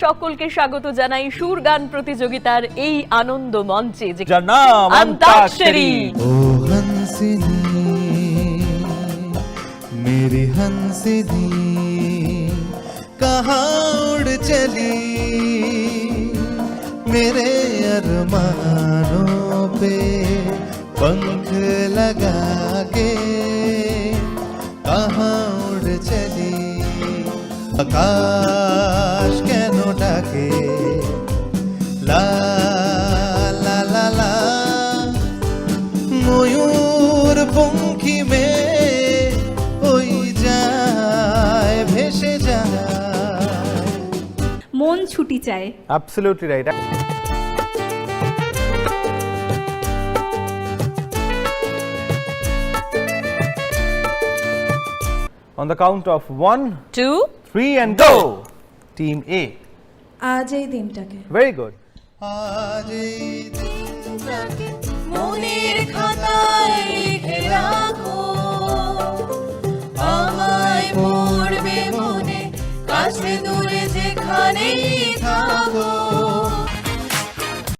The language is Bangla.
সকলকে স্বাগত জানাই সুর গান প্রতিযোগিতার এই আনন্দ মঞ্চে যার নাম अंताक्षरी। ओ हंसिनी मेरी हंसिनी कहाँ उड़ चली मेरे अरमानों पे पंख लगा के कहाँ उड़ चली आकाश केनो डाके ला ला ला ला ময়ূর পঙ্খী মে ওই যায় ভেসে যায় মন ছুটি চায়। Absolutely right. On the count of 1, 2 3 and go. Team A. আজ এই দিনটাকে Very good. আজ এই দিনটাকে মনের খাতায় লিখে রাখো আমায় পড়বে মনে কাছে দূরে যেখানেই থাকো